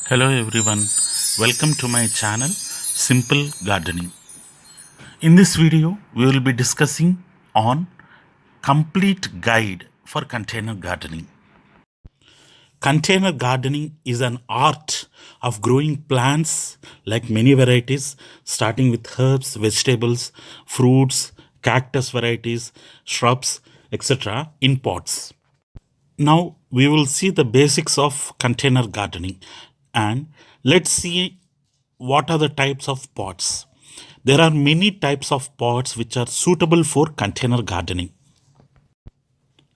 Hello everyone, welcome to my channel Simple Gardening. In this video, we will be discussing on complete guide for container gardening. Container gardening is an art of growing plants like many varieties, starting with herbs, vegetables, fruits, cactus varieties, shrubs, etc. in pots. Now we will see the basics of container gardening and let's see what are the types of pots. There are many types of pots which are suitable for container gardening.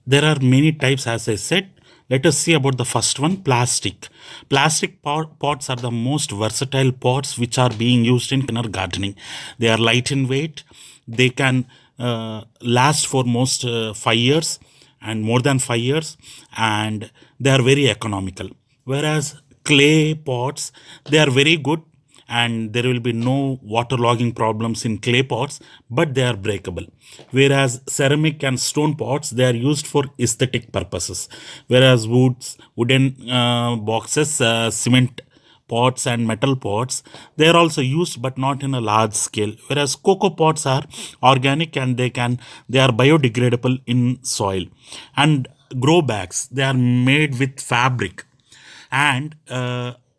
There are many types, as I said. Let us see about the first one, plastic. Plastic pots are the most versatile pots which are being used in container gardening. They are light in weight. They can last for most 5 years and more than 5 years, and they are very economical. Whereas clay pots, they are very good and there will be no waterlogging problems in clay pots, but they are breakable. Whereas ceramic and stone pots, they are used for aesthetic purposes. Whereas wooden boxes, cement pots and metal pots, they are also used but not in a large scale. Whereas cocoa pots are organic and they are biodegradable in soil. And grow bags, they are made with fabric, and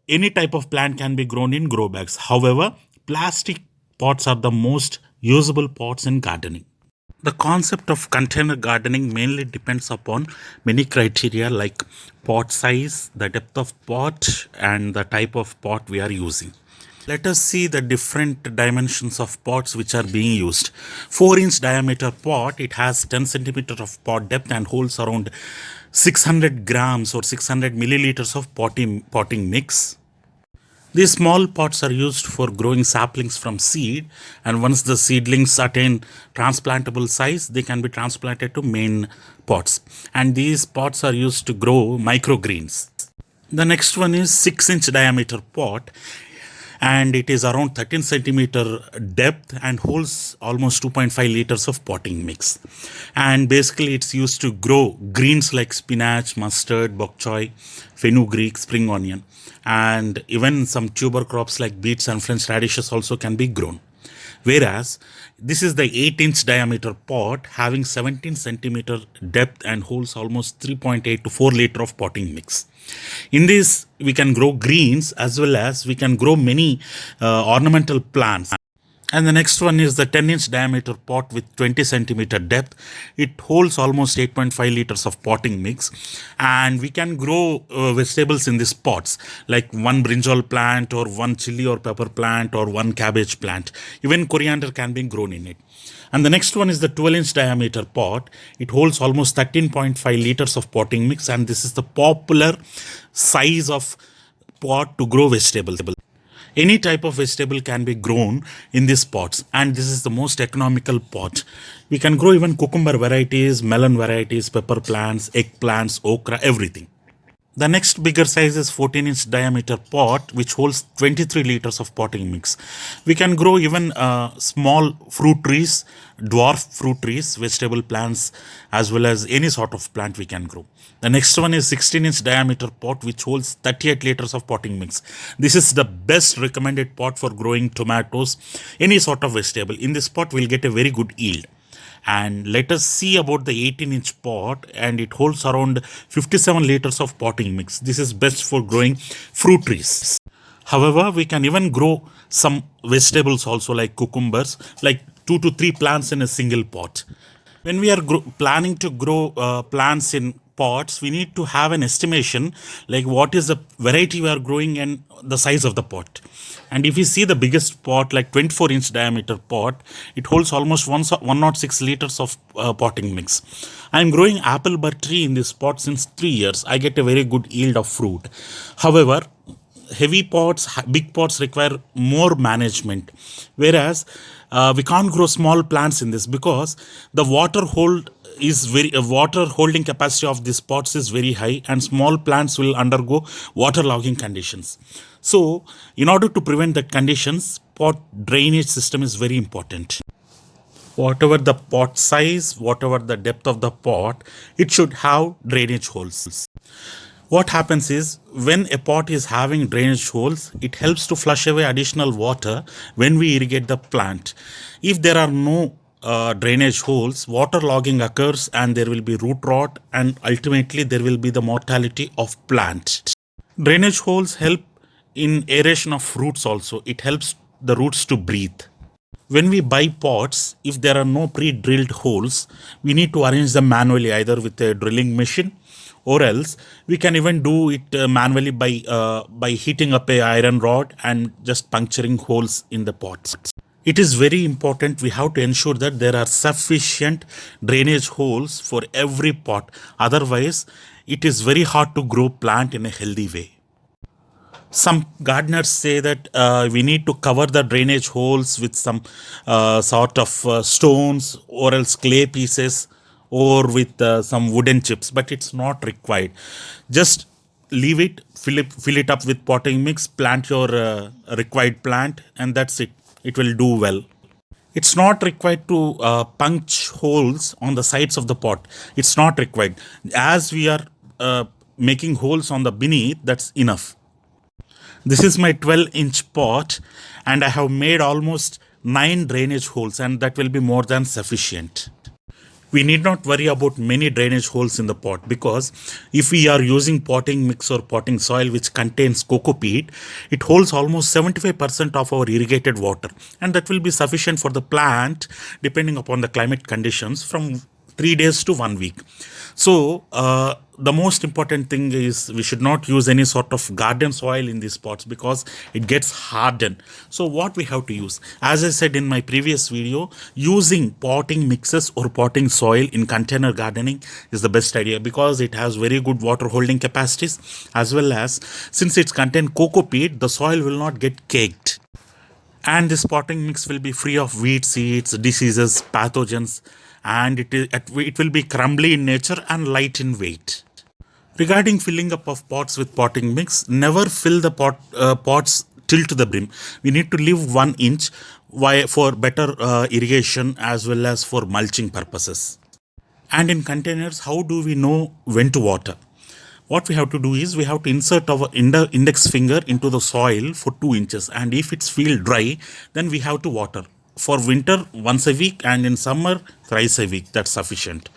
any type of plant can be grown in grow bags. However, plastic pots are the most usable pots in gardening. The concept of container gardening mainly depends upon many criteria like pot size, the depth of pot, and the type of pot we are using. Let us see the different dimensions of pots which are being used. 4-inch diameter pot, it has 10 centimeter of pot depth and holds around 600 grams or 600 milliliters of potting mix. These small pots are used for growing saplings from seed, and once the seedlings attain transplantable size, they can be transplanted to main pots. And these pots are used to grow microgreens. The next one is 6-inch diameter pot, and it is around 13 centimeter depth and holds almost 2.5 liters of potting mix. And basically it's used to grow greens like spinach, mustard, bok choy, fenugreek, spring onion, and even some tuber crops like beets and French radishes also can be grown. Whereas this is the 8-inch diameter pot having 17 centimeter depth and holds almost 3.8 to 4 liter of potting mix. In this, we can grow greens as well as we can grow many ornamental plants. And the next one is the 10-inch diameter pot with 20 centimeter depth. It holds almost 8.5 liters of potting mix. And we can grow vegetables in these pots, like one brinjal plant or one chili or pepper plant or one cabbage plant. Even coriander can be grown in it. And the next one is the 12-inch diameter pot. It holds almost 13.5 liters of potting mix. And this is the popular size of pot to grow vegetables. Any type of vegetable can be grown in these pots, and this is the most economical pot. We can grow even cucumber varieties, melon varieties, pepper plants, eggplants, okra, everything. The next bigger size is 14-inch diameter pot, which holds 23 liters of potting mix. We can grow even small fruit trees, dwarf fruit trees, vegetable plants, as well as any sort of plant we can grow. The next one is 16-inch diameter pot, which holds 38 liters of potting mix. This is the best recommended pot for growing tomatoes, any sort of vegetable. In this pot, we'll get a very good yield. And let us see about the 18-inch pot, and it holds around 57 liters of potting mix. This is best for growing fruit trees. However, we can even grow some vegetables also like cucumbers, like 2 to 3 plants in a single pot. When we are planning to grow plants in pots, we need to have an estimation like what is the variety we are growing and the size of the pot. And if you see the biggest pot, like 24-inch diameter pot, it holds almost 106 liters of potting mix. I am growing apple bur tree in this pot since 3 years. I get a very good yield of fruit. However, heavy pots, big pots require more management, whereas we can't grow small plants in this because the water holding capacity of these pots is very high, and small plants will undergo waterlogging conditions. So in order to prevent that conditions, pot drainage system is very important. Whatever the pot size, whatever the depth of the pot, it should have drainage holes. What happens is when a pot is having drainage holes, it helps to flush away additional water when we irrigate the plant. If there are no drainage holes, water logging occurs and there will be root rot, and ultimately there will be the mortality of plant. Drainage holes help in aeration of roots also. It helps the roots to breathe. When we buy pots, if there are no pre-drilled holes, we need to arrange them manually, either with a drilling machine, or else we can even do it manually by heating up a iron rod and just puncturing holes in the pots. It is very important. We have to ensure that there are sufficient drainage holes for every pot. Otherwise, it is very hard to grow plant in a healthy way. Some gardeners say that we need to cover the drainage holes with some sort of stones or else clay pieces, or with some wooden chips, but it's not required. Just leave it, fill it up with potting mix, plant your required plant, and that's it. It will do well. It's not required to punch holes on the sides of the pot. It's not required. As we are making holes on the beneath, that's enough. This is my 12-inch pot, and I have made almost 9 drainage holes, and that will be more than sufficient. We need not worry about many drainage holes in the pot, because if we are using potting mix or potting soil which contains coco peat, it holds almost 75% of our irrigated water, and that will be sufficient for the plant depending upon the climate conditions from 3 days to 1 week. So the most important thing is we should not use any sort of garden soil in these pots, because it gets hardened. So what we have to use, as I said in my previous video, using potting mixes or potting soil in container gardening is the best idea, because it has very good water holding capacities, as well as since it contains coco peat, the soil will not get caked. And this potting mix will be free of weed seeds, diseases, pathogens, and it will be crumbly in nature and light in weight. Regarding filling up of pots with potting mix, never fill the pots till to the brim. We need to leave 1 inch for better irrigation as well as for mulching purposes. And in containers, how do we know when to water? What we have to do is we have to insert our index finger into the soil for 2 inches, and if it's feel dry, then we have to water. For winter, once a week, and in summer, thrice a week. That's sufficient.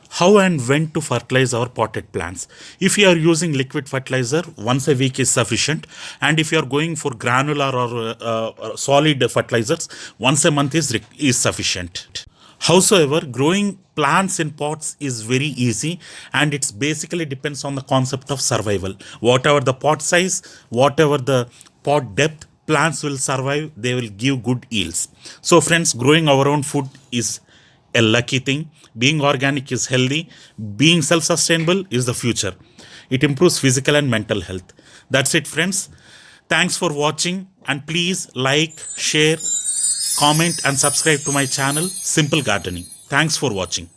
How and when to fertilize our potted plants? If you are using liquid fertilizer, once a week is sufficient, and if you are going for granular or solid fertilizers, once a month is sufficient. Howsoever, growing plants in pots is very easy, and it's basically depends on the concept of survival. Whatever the pot size, whatever the pot depth, plants will survive. They will give good yields. So friends, growing our own food is a lucky thing. Being organic is healthy. Being self-sustainable is the future. It improves physical and mental health. That's it, friends. Thanks for watching, and please like, share, comment and subscribe to my channel Simple Gardening. Thanks for watching.